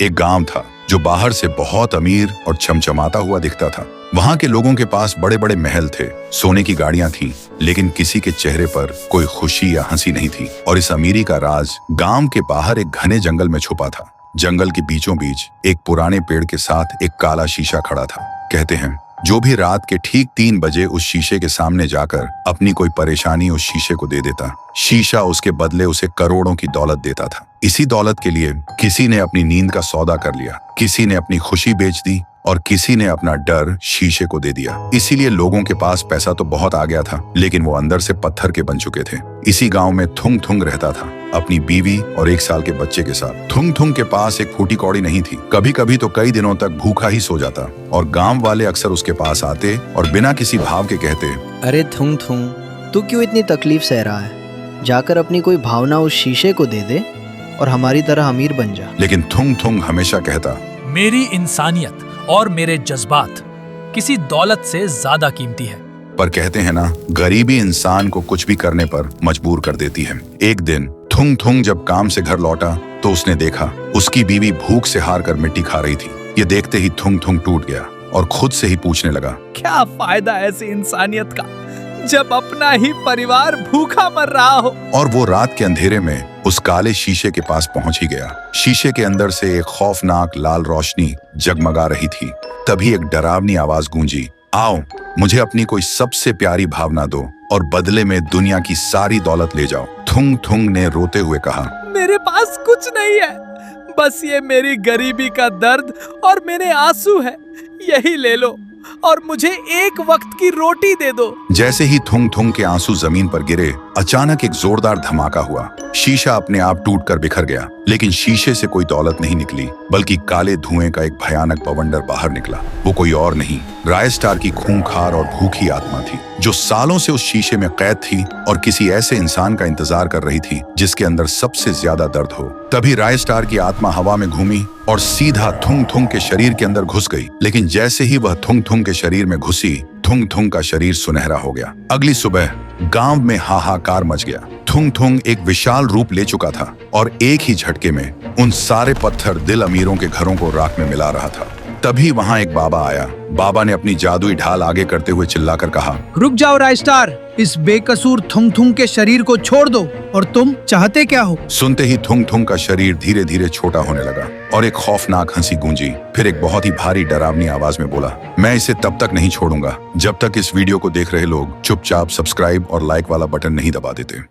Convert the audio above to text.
एक गांव था जो बाहर से बहुत अमीर और चमचमाता हुआ दिखता था। वहां के लोगों के पास बड़े बड़े महल थे, सोने की गाड़ियां थीं, लेकिन किसी के चेहरे पर कोई खुशी या हंसी नहीं थी। और इस अमीरी का राज गांव के बाहर एक घने जंगल में छुपा था। जंगल के बीचों बीच एक पुराने पेड़ के साथ एक काला शीशा खड़ा था। कहते हैं जो भी रात के ठीक 3 बजे उस शीशे के सामने जाकर अपनी कोई परेशानी उस शीशे को दे देता, शीशा उसके बदले उसे करोड़ों की दौलत देता था। इसी दौलत के लिए किसी ने अपनी नींद का सौदा कर लिया, किसी ने अपनी खुशी बेच दी और किसी ने अपना डर शीशे को दे दिया। इसीलिए लोगों के पास पैसा तो बहुत आ गया था, लेकिन वो अंदर से पत्थर के बन चुके थे। इसी गांव में थुंग थुंग रहता था, अपनी बीवी और 1 साल के बच्चे के साथ। थुंग थुंग के पास एक फूटी कौड़ी नहीं थी। कभी कभी तो कई दिनों तक भूखा ही सो जाता और गांव वाले अक्सर उसके पास आते और बिना किसी भाव के कहते, अरे थुंग थुंग, तू क्यों इतनी तकलीफ सह रहा है? जाकर अपनी कोई भावना उस शीशे को दे दे और हमारी तरह अमीर बन जा। लेकिन थुंग थुंग हमेशा कहता, मेरी इंसानियत और मेरे जज्बात किसी दौलत से ज्यादा कीमती है। पर कहते हैं ना, गरीबी इंसान को कुछ भी करने पर मजबूर कर देती है। एक दिन थुंग थुंग जब काम से घर लौटा तो उसने देखा उसकी बीवी भूख से हार कर मिट्टी खा रही थी। ये देखते ही थुंग थुंग टूट गया और खुद से ही पूछने लगा, क्या फायदा ऐसी इंसानियत का जब अपना ही परिवार भूखा मर रहा हो। और वो रात के अंधेरे में उस काले शीशे के पास पहुंच ही गया। शीशे के अंदर से एक खौफनाक लाल रोशनी जगमगा रही थी। तभी एक डरावनी आवाज गूंजी, आओ, मुझे अपनी कोई सबसे प्यारी भावना दो और बदले में दुनिया की सारी दौलत ले जाओ। थुंग थुंग ने रोते हुए कहा, मेरे पास कुछ नहीं है, बस ये मेरी गरीबी का दर्द और मेरे आंसू है। यही ले लो और मुझे एक वक्त की रोटी दे दो। जैसे ही थुंग थुंग के आंसू जमीन पर गिरे, अचानक एक जोरदार धमाका हुआ। शीशा अपने आप टूटकर बिखर गया, लेकिन शीशे से कोई दौलत नहीं निकली, बल्कि काले धुएं का एक भयानक बवंडर बाहर निकला। वो कोई और नहीं, रायस्टार की खूंखार और भूखी आत्मा थी, जो सालों से उस शीशे में कैद थी और किसी ऐसे इंसान का इंतजार कर रही थी जिसके अंदर सबसे ज्यादा दर्द हो। तभी रायस्टार की आत्मा हवा में घूमी और सीधा थुंग थुंग के शरीर के अंदर घुस गई। लेकिन जैसे ही वह थुंग थुंग के शरीर में घुसी, थुंग थुंग का शरीर सुनहरा हो गया। अगली सुबह गांव में हाहाकार मच गया। थुंग थुंग एक विशाल रूप ले चुका था और एक ही झटके में उन सारे पत्थर दिल अमीरों के घरों को राख में मिला रहा था। तभी वहां एक बाबा आया। बाबा ने अपनी जादुई ढाल आगे करते हुए चिल्लाकर कहा, रुक जाओ रायस्टार, इस बेकसूर थुंग थुंग के शरीर को छोड़ दो। और तुम चाहते क्या हो? सुनते ही थुंग थुंग का शरीर धीरे धीरे छोटा होने लगा और एक खौफनाक हंसी गूंजी। फिर एक बहुत ही भारी डरावनी आवाज में बोला, मैं इसे तब तक नहीं छोड़ूंगा जब तक इस वीडियो को देख रहे लोग चुपचाप सब्सक्राइब और लाइक वाला बटन नहीं दबा देते।